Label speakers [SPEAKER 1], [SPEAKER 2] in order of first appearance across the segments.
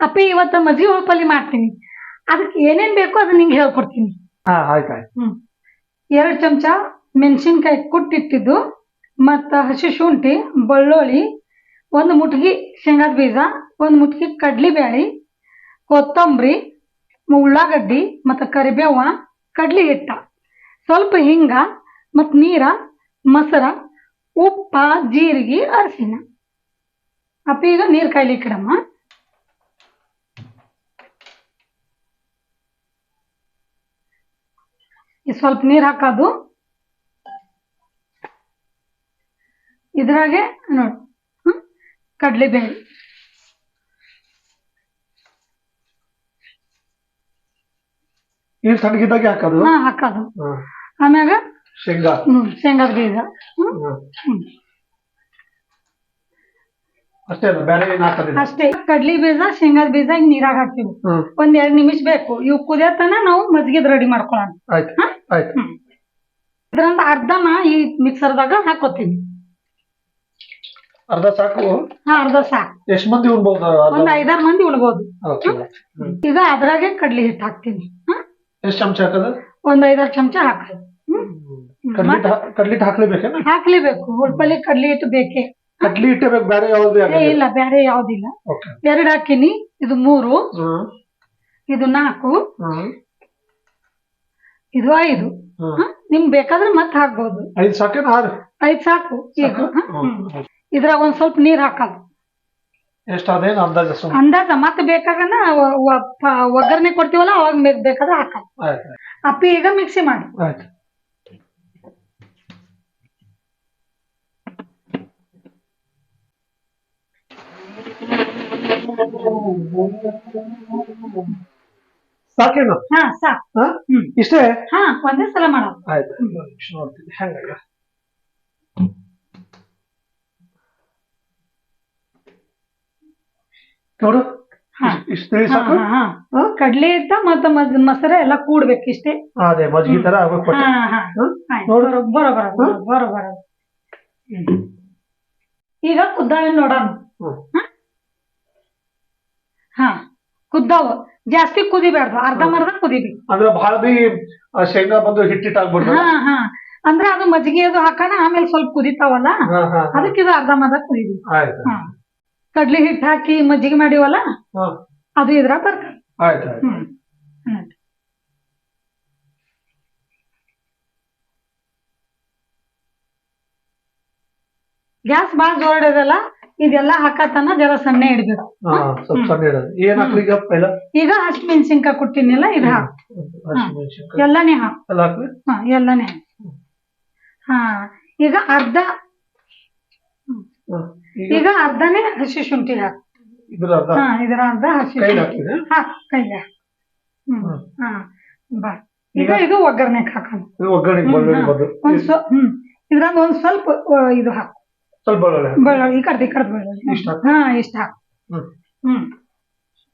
[SPEAKER 1] ಅಪ್ಪಿ ಇವತ್ತ ಮಜ್ಜಿಗೆ ಹುಳ್ಪಲ್ಲಿ ಮಾಡ್ತೀನಿ. ಅದಕ್ಕೆ ಏನೇನ್ ಬೇಕೋ ಅದನ್ನ ನಿಂಗೆ ಹೇಳ್ಕೊಡ್ತೀನಿ.
[SPEAKER 2] ಆಯ್ತು.
[SPEAKER 1] 2 ಚಮಚ ಮೆಣಸಿನ್ಕಾಯಿ ಕುಟ್ಟಿಟ್ಟಿದ್ದು, ಮತ್ತ ಹಸಿ ಶುಂಠಿ, ಬೆಳ್ಳುಳ್ಳಿ, 1 ಮುಟ್ಗಿ ಶೇಂಗಾದ ಬೀಜ, 1 ಮುಟ್ಗಿ ಕಡ್ಲಿ ಬ್ಯಾಳಿ, ಕೊತ್ತಂಬರಿ, ಉಳ್ಳಾಗಡ್ಡಿ, ಮತ್ತು ಕರಿಬೇವ, ಕಡ್ಲಿ ಹಿಟ್ಟ, ಸ್ವಲ್ಪ ಹಿಂಗ, ಮತ್ತು ನೀರ, ಮೊಸರ, ಉಪ್ಪ, ಜೀರಿಗೆ, ಅರಿಶಿನ. ಅಪ್ಪಿ ಈಗ ನೀರು ಕಾಯ್ಲಿಕ್ಕಿಡಮ್ಮ. ಸ್ವಲ್ಪ ನೀರು ಹಾಕೋದು. ಇದ್ರಾಗೆ ನೋಡು ಕಡ್ಲಿ ಬೇಳೆ,
[SPEAKER 2] ತಣ್ಣಗಿದ್ದಾಗೆ ಹಾಕೋದು.
[SPEAKER 1] ಹಾಕೋದು. ಆಮ್ಯಾಗ ಶೇಂಗಾದ ಬೀಜ. ಅಷ್ಟೇ. ಕಡ್ಲಿ ಬೀಜ, ಶೇಂಗಾದ ಬೀಜ ಈಗ ನೀರಾಗ ಹಾಕ್ತಿವಿ. 1-2 ನಿಮಿಷ ಬೇಕು. ಇವು ಕುದಿಯತನ ನಾವು ಮಜ್ಜಿಗೆದ್ ರೆಡಿ ಮಾಡ್ಕೊಳ್ಳೋಣ. ಇದ್ರಂದ ಅರ್ಧನ ಈ ಮಿಕ್ಸರ್ದಾಗ ಹಾಕೋತೀವಿ.
[SPEAKER 2] ಅರ್ಧ ಸಾಕು?
[SPEAKER 1] ಅರ್ಧ ಸಾಕು.
[SPEAKER 2] ಎಷ್ಟು ಮಂದಿ ಉಣ್ಬಹುದು?
[SPEAKER 1] 1-5-6 ಮಂದಿ ಉಣ್ಬಹುದು. ಈಗ ಅದ್ರಾಗೆ ಕಡ್ಲಿ ಹಿಟ್ಟು ಹಾಕ್ತೀನಿ.
[SPEAKER 2] ಎಷ್ಟು ಚಮಚ ಹಾಕೋದು?
[SPEAKER 1] 1-5-6 ಚಮಚ ಹಾಕೋದು.
[SPEAKER 2] ಕಡ್ಲಿ ಹಿಟ್ಟು ಹಾಕ್ಲೇಬೇಕೇನ?
[SPEAKER 1] ಹಾಕ್ಲೇಬೇಕು. ಹುಳ್ಪಲ್ಲಿ ಕಡ್ಲಿ ಹಿಟ್ಟು ಬೇಕೇ.
[SPEAKER 2] ಕಡ್ಲಿ ಹಿಟ್ಟೆ ಬೇಕು, ಬೇರೆ ಯಾವ್ದು?
[SPEAKER 1] ಇಲ್ಲ, ಬೇರೆ ಯಾವ್ದಿಲ್ಲ. 2 ಹಾಕಿನಿ. ಇದು 3, ಇದು 4, ಇದು 5. ನಿಮ್ಗೆ ಬೇಕಾದ್ರೆ ಮತ್ತೆ ಹಾಕ್ಬಹುದು.
[SPEAKER 2] 5 ಸಾಕೇನ?
[SPEAKER 1] 5 ಸಾಕು. ಈಗ ಇದ್ರಾಗ ಒಂದ್ ಸ್ವಲ್ಪ ನೀರ್ ಹಾಕೋದು.
[SPEAKER 2] ಎಷ್ಟಾದೇನು
[SPEAKER 1] ಅಂದಾಜ. ಮತ್ತೆ ಬೇಕಾಗನ ಒಗ್ಗರಣೆ ಕೊಡ್ತೀವಲ್ಲ ಅವಾಗ ಬೇಕಾದ್ರೆ ಹಾಕೋದು. ಅಪ್ಪಿ ಈಗ ಮಿಕ್ಸಿ ಮಾಡಿ.
[SPEAKER 2] ಸಾಕೇನು?
[SPEAKER 1] ಸಾಕು.
[SPEAKER 2] ಇಷ್ಟೇ?
[SPEAKER 1] ಒಂದೇ ಸಲ ಮಾಡೋದು.
[SPEAKER 2] ಆಯ್ತು, ನೋಡ್ತೀನಿ ಹೆಂಗ. ನೋಡು, ಇಷ್ಟೇ ಸಾಕು.
[SPEAKER 1] ಕಡ್ಲಿ ಹಿಟ್ಟ ಮತ್ತ ಮೊಸರ ಎಲ್ಲ ಕೂಡ್ಬೇಕು ಇಷ್ಟೇ.
[SPEAKER 2] ಅದೇ ಮಜ್ಜಿಗೆ ತರ
[SPEAKER 1] ಬರೋಬರ. ಈಗ ಕುದ್ದಾವ ನೋಡೋಣ. ಕುದ್ದಾವ. ಜಾಸ್ತಿ ಕುದಿಬೇಡ್ದು, ಅರ್ಧಂಬರ್ಧ ಕುದಿಬೇಕು.
[SPEAKER 2] ಅಂದ್ರೆ ಬಹಳ ಬಿ ಶೇಂಗಾ ಬಂದು ಹಿಟ್ಟಿಟ್ಟಾಗ್ಬಿಡ್ದು.
[SPEAKER 1] ಅಂದ್ರೆ ಅದು ಮಜ್ಜಿಗೆ ಅದು ಹಾಕೋಣ, ಆಮೇಲೆ ಸ್ವಲ್ಪ ಕುದಿತಾವಲ್ಲ, ಅದಕ್ಕೆ ಇದು ಅರ್ಧಂಬರ್ಧ ಕುದಿಬೇಕು. ಕಡ್ಲಿ ಹಿಟ್ಟು ಹಾಕಿ ಮಜ್ಜಿಗೆ ಮಾಡಿವಲ್ಲ, ಅದು ಇದ್ರ ತರಕಾರಿ. ಗ್ಯಾಸ್ ಬಾಳ ಜೋರಡದಲ್ಲ, ಇದೆಲ್ಲ ಹಾಕತನ ಜರ ಸಣ್ಣ ಇಡ್ಬೇಕು. ಈಗ ಹಸಿಮೆಣಸಿನ್ಕಾಯಿ ಕುಟ್ಟಿನಿಲ್ಲ, ಇದು ಹಾಕು. ಎಲ್ಲನೇ ಹಾಕು. ಎಲ್ಲನೇ ಈಗ ಅರ್ಧನೇ ಹಸಿ ಶುಂಠಿ ಹಾಕು. ಇದ್ರ ಅರ್ಧ ಹಸಿ ಹಾಕು ಕೈಲಿ. ಈಗ ಇದು ಒಗ್ಗರಣೆಗೆ ಹಾಕೋಣ. ಇದ್ರಂದ ಒಂದ್ ಸ್ವಲ್ಪ ಇದು ಹಾಕು. ಬೆಳ್ಳುಳ್ಳಿ ಈ ಕಡ್ದು ಬೆಳ್ಳುಳ್ಳಿ. ಇಷ್ಟ ಹಾಕು.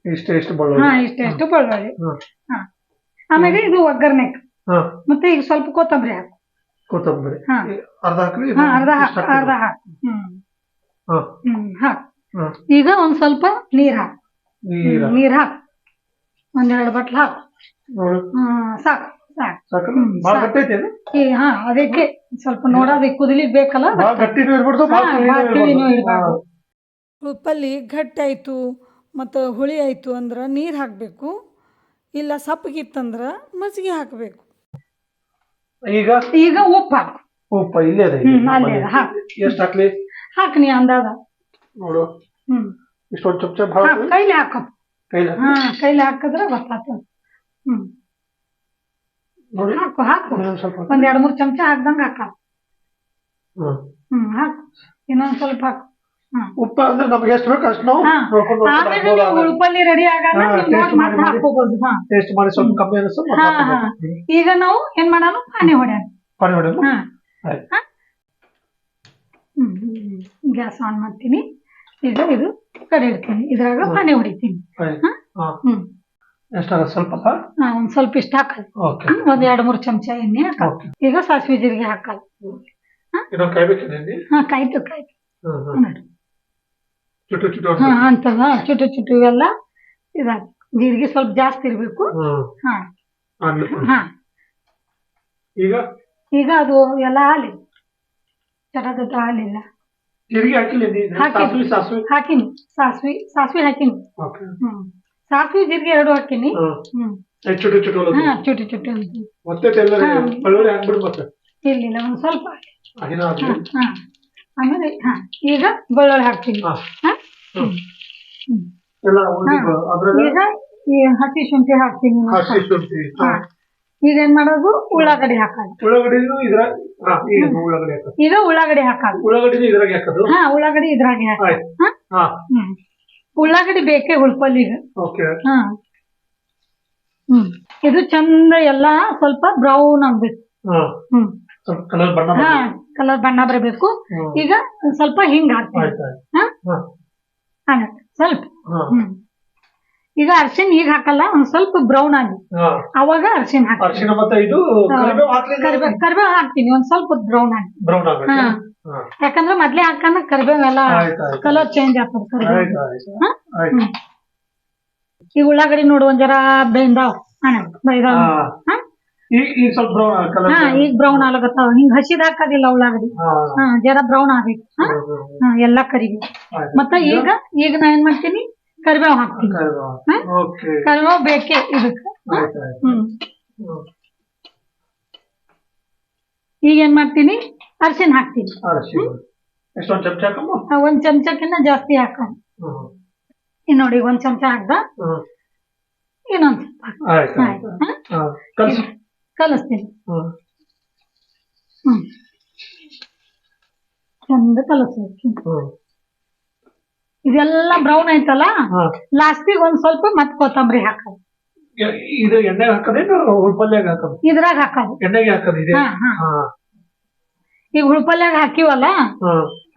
[SPEAKER 2] ಇಷ್ಟು ಬೆಳ್ಳುಳ್ಳಿ.
[SPEAKER 1] ಆಮೇಲೆ ಇದು ಒಗ್ಗರಣೆಗೆ. ಮತ್ತೆ ಈಗ ಸ್ವಲ್ಪ ಕೊತ್ತಂಬರಿ ಹಾಕು. ಅರ್ಧ ಹಾಕು. ಹಾಕು. ಈಗ ಒಂದ್ ಸ್ವಲ್ಪ ನೀರ್ ಹಾಕು. ನೀರ್ ಹಾಕು. 1-2 ಬಟ್ಲು ಹಾಕು. ಸಾಕು. ಅದಕ್ಕೆ ಸ್ವಲ್ಪ ನೋಡೋದು ಕುದಿಲಿ ಬೇಕಲ್ಲ. ಉಪ್ಪಲ್ಲಿ ಗಟ್ಟಿ ಆಯ್ತು ಮತ್ತು ಹುಳಿ ಆಯ್ತು ಅಂದ್ರೆ ನೀರು ಹಾಕಬೇಕು. ಇಲ್ಲ ಸಪ್ಪಗಿತ್ತಂದ್ರ ಮಜ್ಜಿಗೆ ಹಾಕಬೇಕು. ಈಗ ಉಪ್ಪು ಹಾಕು.
[SPEAKER 2] ಇಲ್ಲೇ
[SPEAKER 1] ಹಾಕ್ ನೀ ಅಂದಾದ. ಕೈಲಿ ಹಾಕೋ. ಕೈಲಿ ಹಾಕಿದ್ರೆ ಗೊತ್ತಾಗ್ತದೆ. ಹಾಕು. 1-2-3 ಚಮಚ ಹಾಕ್ದಂಗ ಹಾಕ. ಹಾಕು. ಇನ್ನೊಂದ್ ಸ್ವಲ್ಪ ಹಾಕು.
[SPEAKER 2] ಉಪ್ಪ ಅಂದ್ರೆ ನಮ್ಗೆ ಎಷ್ಟು ಬೇಕು ಅಷ್ಟು ನಾವು
[SPEAKER 1] ಉಳ್ಪಲ್ಲಿ ರೆಡಿ ಆಗಾಗ ಹಾಕೋಬಹುದು. ಈಗ ನಾವು ಏನ್ ಮಾಡೋಣ, ಪಾನಿ ಹೊಡ್ಯೋಣ. ಗ್ಯಾಸ್ ಆನ್ ಮಾಡ್ತೀನಿ. ಈಗ ಇದು ಕಡೆ ಇಡ್ತೀನಿ. ಇದ್ರಾಗ ಪಾನಿ ಹೊಡಿತೀನಿ.
[SPEAKER 2] ಸ್ವಲ್ಪ
[SPEAKER 1] ಒಂದ್ ಸ್ವಲ್ಪ ಇಷ್ಟ ಹಾಕದು. 1-2-3 ಚಮಚ ಎಣ್ಣೆ ಹಾಕದು. ಈಗ ಸಾಸಿವೆ ಜೀರಿಗೆ ಹಾಕದು. ಕಾಯ್ತು. ಅಂತದ ಚುಟು ಇವೆಲ್ಲ ಇದಾದ ಜೀರಿಗೆ ಸ್ವಲ್ಪ ಜಾಸ್ತಿ ಇರ್ಬೇಕು. ಹಾ ಹಾ
[SPEAKER 2] ಈಗ
[SPEAKER 1] ಈಗ ಅದು ಎಲ್ಲ ಹಾಲಿ ಚಟದ ಹಾಲಿಲ್ಲ.
[SPEAKER 2] ಜೀರಿಗೆ ಹಾಕಿಲ್ಲ
[SPEAKER 1] ಹಾಕಿನಿ. ಸಾಸ್ವಿ ಹಾಕಿನಿ. ಸಾಸ್ವಿ ಜೀರಿಗೆ ಎರಡು ಹಾಕಿನಿ. ಚುಟಿ ಚುಟಿ ಇರ್ಲಿಲ್ಲ ಒಂದ್ ಸ್ವಲ್ಪ. ಆಮೇಲೆ ಈಗ ಬೆಳ್ಳುಳ್ಳಿ ಹಾಕ್ತೀನಿ. ಈಗ ಈ ಹಸಿ ಶುಂಠಿ ಹಾಕ್ತೀನಿ. ಈಗ ಏನ್ ಮಾಡೋದು ಉಳ್ಳಾಗಡ್ಡಿ ಹಾಕೋದು. ಈಗ ಉಳ್ಳಾಗಡ್ಡಿ ಹಾಕೋದು. ಉಳ್ಳಾಗಡ್ಡಿ ಇದ್ರಾಗೆ ಹಾಕೋದು. ಉಳ್ಳಾಗಡ್ಡಿ ಬೇಕೇ ಹುಳ್ಪಲ್ಲಿಗೆ. ಇದು ಚಂದ ಎಲ್ಲಾ ಸ್ವಲ್ಪ ಬ್ರೌನ್ ಆಗ್ಬೇಕು. ಕಲರ್ ಬಣ್ಣ ಬರಬೇಕು. ಈಗ ಸ್ವಲ್ಪ ಹಿಂಗ್ ಹಾಕ್ತೀನಿ. ಸ್ವಲ್ಪ ಈಗ ಅರ್ಶಿನ ಈಗ ಹಾಕಲ್ಲ, ಒಂದ್ ಸ್ವಲ್ಪ ಬ್ರೌನ್ ಆಗಿ ಅವಾಗ ಅರ್ಶಿನ ಹಾಕ್ತೀನಿ. ಕರಿಬೇವು ಹಾಕ್ತೀನಿ ಒಂದ್ ಸ್ವಲ್ಪ ಬ್ರೌನ್ ಆಗಿ. ಯಾಕಂದ್ರೆ ಮೊದ್ಲೇ ಹಾಕಂದ್ರೆ ಕರಿಬೇವು ಎಲ್ಲ ಕಲರ್ ಚೇಂಜ್ ಆಗ್ತದೆ. ಕರಿಬೇವು ಈಗ ಉಳ್ಳಾಗಡ್ಡಿ ನೋಡು ಒಂದ್ ಜರ ಬೈದಾವ್. ಈಗ ಬ್ರೌನ್ ಆಗ್ಲಕತ್ತಾವ. ಹಿಂಗ್ ಹಸಿದ ಹಾಕೋದಿಲ್ಲ ಉಳ್ಳಾಗಡ್ಡಿ. ಜರ ಬ್ರೌನ್ ಆಗ್ಬೇಕು. ಎಲ್ಲಾ ಕರಿಬೇವು. ಮತ್ತೆ ಈಗ ನಾ ಏನ್ ಮಾಡ್ತೀನಿ ಕರಿಬೇವು ಹಾಕ್ತೀನಿ. ಕರಿಬೇವು ಬೇಕೇ ಇದಕ್ಕ. ಈಗ ಏನ್ ಮಾಡ್ತೀನಿ ಅರ್ಶಿನ ಹಾಕ್ತೀನಿ. ಒಂದ್ ಚಮಚಕ್ಕಿಂತ ಜಾಸ್ತಿ ಹಾಕ. ನೋಡಿ ಒಂದ್ ಚಮಚ ಹಾಕ್ದ. ಇನ್ನೊಂದ್ ಸ್ವಲ್ಪ ಕಲಿಸ್ತೀನಿ. ಚಂದ ಕಲಸ್ಬೇಕು. ಇದೆಲ್ಲ ಬ್ರೌನ್ ಆಯ್ತಲ್ಲ, ಲಾಸ್ಟಿಗೆ ಒಂದ್ ಸ್ವಲ್ಪ ಮತ್ ಕೊತ್ತಂಬರಿ ಹಾಕೋದು. ಇದ್ರಾಗ ಹಾಕೋದು. ಈಗ ಹುಳ್ಪಲ್ಯಾಗ ಹಾಕಿವಲ್ಲ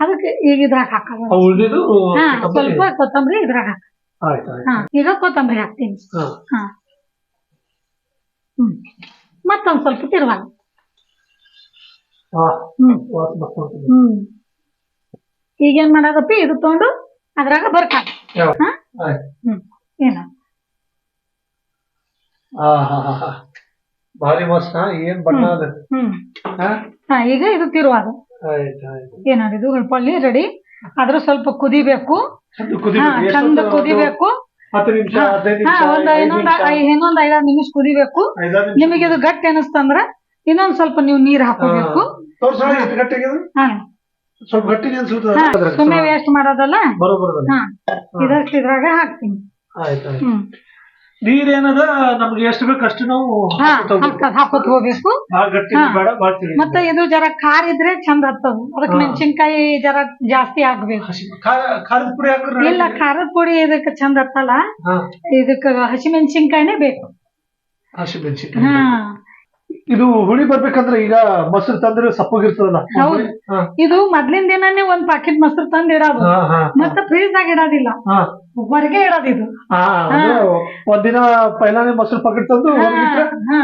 [SPEAKER 1] ಅದಕ್ಕೆ ಈಗ ಇದ್ರಾಗ ಹಾಕೋದು. ಸ್ವಲ್ಪ ಕೊತ್ತಂಬರಿ ಇದ್ರಾಗ ಹಾಕ. ಈಗ ಕೊತ್ತಂಬರಿ ಹಾಕ್ತೀನಿ. ಮತ್ತೊಂದ್ ಸ್ವಲ್ಪ ತಿರುವಾಗ. ಈಗೇನ್ ಮಾಡೋದಪ್ಪಿ ಇದು ತಗೊಂಡು ಅದ್ರಾಗ ಬರ್ಕ. ಏನ
[SPEAKER 2] ಭಾರಿ ಮಸ್ತ್. ಏನ್ ಬಣ್ಣ ಅದ.
[SPEAKER 1] ಈಗ ಇದು ತಿರುವಾಗ. ಏನಾಡಿದು ಹುಳ್ಪಳ್ಳಿ ರೆಡಿ. ಅದ್ರ ಸ್ವಲ್ಪ ಕುದಿಬೇಕು. ಚಂದ ಕುದಿಬೇಕು. ಇನ್ನೊಂದ್ 5-6 ನಿಮಿಷ ಕುದಿಬೇಕು. ನಿಮಗೆ ಇದು ಗಟ್ಟಿ ಅನಿಸ್ತಂದ್ರ ಇನ್ನೊಂದ್ ಸ್ವಲ್ಪ ನೀವು ನೀರ್ ಹಾಕೋಬೇಕು. ಸುಮ್ಮನೆ ವೇಸ್ಟ್ ಮಾಡೋದಲ್ಲ. ಇದಷ್ಟು ಇದ್ರಾಗ ಹಾಕ್ತೀನಿ.
[SPEAKER 2] ನೀರ್ ಏನದ ನಮ್ಗೆ ಎಷ್ಟು ಬೇಕು ಅಷ್ಟು ನಾವು
[SPEAKER 1] ಹಾಕೋತ್ ಹೋಗ್ಬೇಕು. ಮತ್ತೆ ಇದು ಜರ ಖಾರ ಇದ್ರೆ ಚಂದ ಹತ್ತದ. ಅದಕ್ಕೆ ಮೆಣಸಿನ್ಕಾಯಿ ಜರ ಜಾಸ್ತಿ ಹಾಕ್ಬೇಕು. ಇಲ್ಲ ಖಾರದ ಪುಡಿ ಇದಕ್ಕೆ ಚಂದ ಹತ್ತಲ್ಲ. ಇದಕ್ಕ ಹಸಿ ಮೆಣಸಿನ್ಕಾಯಿನೇ ಬೇಕು.
[SPEAKER 2] ಇದು ಹುಳಿ ಬರ್ಬೇಕಂದ್ರೆ ಈಗ ಮೊಸರು ತಂದ್ರೆ ಸಪ್ಪಗಿರ್ತದಲ್ಲ.
[SPEAKER 1] ಇದು ಮೊದ್ಲಿನ ದಿನಾನೇ ಒಂದ್ ಪಾಕೆಟ್ ಮೊಸರು ತಂದ್ ಇಡೋದು. ಮತ್ತೆ ಫ್ರೀಜ್ ಆಗಿ ಇಡೋದಿಲ್ಲ, ಹೊರಗೆ ಇಡೋದು. ಇದು
[SPEAKER 2] ಒಂದಿನ ಪೈಲಾನೆ ಮೊಸರು ಪಾಕೆಟ್ ತಂದು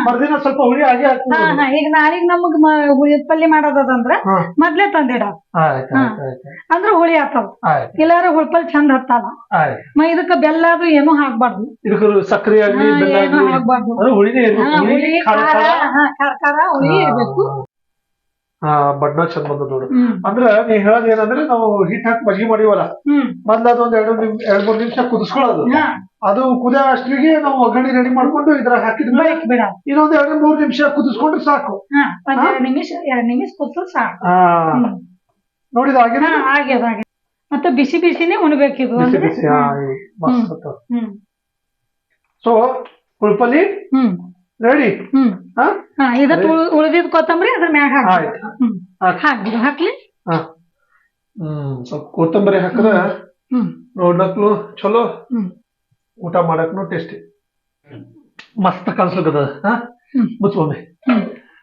[SPEAKER 2] ಮರ್ದಿನ ಸ್ವಲ್ಪ ಹುಳಿ ಆಗಿ
[SPEAKER 1] ಆಗ್ತದೆ. ಈಗ ನಾಳೆಗ್ ನಮಗ್ ಹುಳಿ ಪಲ್ಯ ಮಾಡೋದಂದ್ರ ಮೊದ್ಲೇ ತಂದಿಡೋದು. ಅಂದ್ರ ಹುಳಿ ಆಗ್ತಾವ. ಇಲ್ಲಾರ ಹುಳ್ಪಲ್ ಚಂದ ಹತ್ತಲ್ಲ. ಇದಕ್ಕ ಬೆಲ್ಲ ಅದು ಏನು ಹಾಕ್ಬಾರ್ದು.
[SPEAKER 2] ಸಕ್ಕರೆ
[SPEAKER 1] ಏನು ಹಾಕ್ಬಾರ್ದು. ಖಾರ ಹುಳಿ ಇರ್ಬೇಕು.
[SPEAKER 2] ಬಣ್ಣ ಚಂದ ಬಂದ ನೋಡು. ಅಂದ್ರ ನೀ ಹೇಳೋದ್ ಏನಂದ್ರೆ ನಾವು ಹಿಟ್ ಹಾಕಿ ಮಜ್ಜಿಗೆ ಮಾಡಿವಲ್ಲ, ಮೊದ್ಲ ಅದೊಂದ್ 2-3 ನಿಮಿಷ ಕುದಿಸ್ಕೊಳ್ಳೋದು. ಅದು ಕುದಿಯೋ ಅಷ್ಟಿಗೆ ನಾವು ಒಗ್ಗರಣೆ ರೆಡಿ ಮಾಡ್ಕೊಂಡು ಇದ್ರಾಗ ಹಾಕಿದ್ರೆ ಇನ್ನೊಂದ್ 2-3 ನಿಮಿಷ ಕುದಿಸ್ಕೊಂಡ್ರೆ ಸಾಕು.
[SPEAKER 1] 2 ನಿಮಿಷ ಕುದಿಸ್ ಸಾಕು.
[SPEAKER 2] ನೋಡಿದ
[SPEAKER 1] ಆಗ್ಯದ. ಮತ್ತೆ ಬಿಸಿ ಬಿಸಿನೇ ಉಣ್ಬೇಕಿದು.
[SPEAKER 2] So ಹುಳ್ಪಲ್ಲಿ ready.
[SPEAKER 1] ಇದಕ್ಕೆ ಉಳಿದಿದ್ ಕೊತ್ತಂಬರಿ ಅದ್ರ ಮ್ಯಾಗ ಹಾಕ್ಬಿಡು. ಹಾಕ್ಲಿ.
[SPEAKER 2] ಸ್ವಲ್ಪ ಕೊತ್ತಂಬರಿ ಹಾಕಿದ್ರೆ ನೋಡ್ಲಕ್ನು ಚಲೋ, ಊಟ ಮಾಡಕ್ನು ಟೇಸ್ಟಿ ಮಸ್ತ್ ಕಾಣಿಸ್ಲಕದ. ಮುಚ್ಕೊಮ್ಮೆ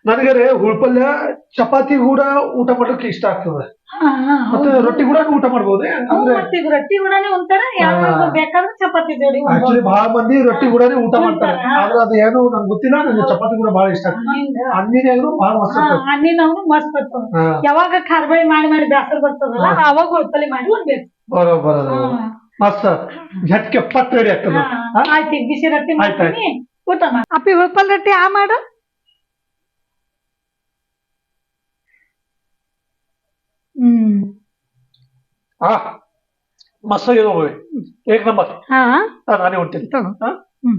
[SPEAKER 2] ನನಗರೆ ಹುಳ್ಪಲ್ಯ ಚಪಾತಿ ಕೂಡ ಊಟ ಮಾಡಕ್ಕೆ ಇಷ್ಟ ಆಗ್ತದೆ. ಮತ್ತೆ ರೊಟ್ಟಿ ಕೂಡ ಊಟ ಮಾಡ್ಬೋದು.
[SPEAKER 1] ರೊಟ್ಟಿ ಕೂಡನೇ ಒಂಥರ ಬೇಕಾದ್ರೆ ಚಪಾತಿ ಜೋಡಿ.
[SPEAKER 2] ಆಕ್ಚುಲಿ ಬಹಳ ಮಂದಿ ರೊಟ್ಟಿ ಕೂಡನೇ ಊಟ ಮಾಡ್ತಾರೆ. ಆದ್ರೆ ಅದು ಏನು ನಂಗೆ ಗೊತ್ತಿಲ್ಲ. ನನಗೆ ಚಪಾತಿ ಕೂಡ ಬಹಳ ಇಷ್ಟ ಆಗ್ತದೆ. ಹಣ್ಣಿನ ಬಹಳ ಮಸ್ತ್.
[SPEAKER 1] ಹಣ್ಣಿನವನು ಮಸ್ತ್ ಬರ್ತದೆ. ಯಾವಾಗ ಖಾರಬಳಿ ಮಾಡಿ ಬೇಸರ ಬರ್ತದಲ್ಲ ಅವಾಗ ಹುಳ್ಪಲ್ಲಿ ಮಾಡಿ ಉಣ್ಬೇಕು.
[SPEAKER 2] ಬರೋಬರ. ಮಸ್ತ್ ಝಟ್ಕೆ ಪಟ್ ರೆಡಿ ಆಗ್ತದ
[SPEAKER 1] ಆಯ್ತು ಈಗ ಬಿಸಿ ರೊಟ್ಟಿ
[SPEAKER 2] ಆಯ್ತ್
[SPEAKER 1] ಮಾಡ್ತೀನಿ ಊಟ ಮಾಡಿ ಅಪ್ಪಿ ಹುಳ್ಪಲ್ ರೊಟ್ಟಿ ಮಾಡು
[SPEAKER 2] ಹಾ ಮಸ್ತ್ ಆಗಿದೆ ಏಕ್ ನಂಬರ್
[SPEAKER 1] ಹಾ
[SPEAKER 2] ನಾನೇ ಹೊಂಟೇನಿ
[SPEAKER 1] ತಗೋ. ಹ್ಮ್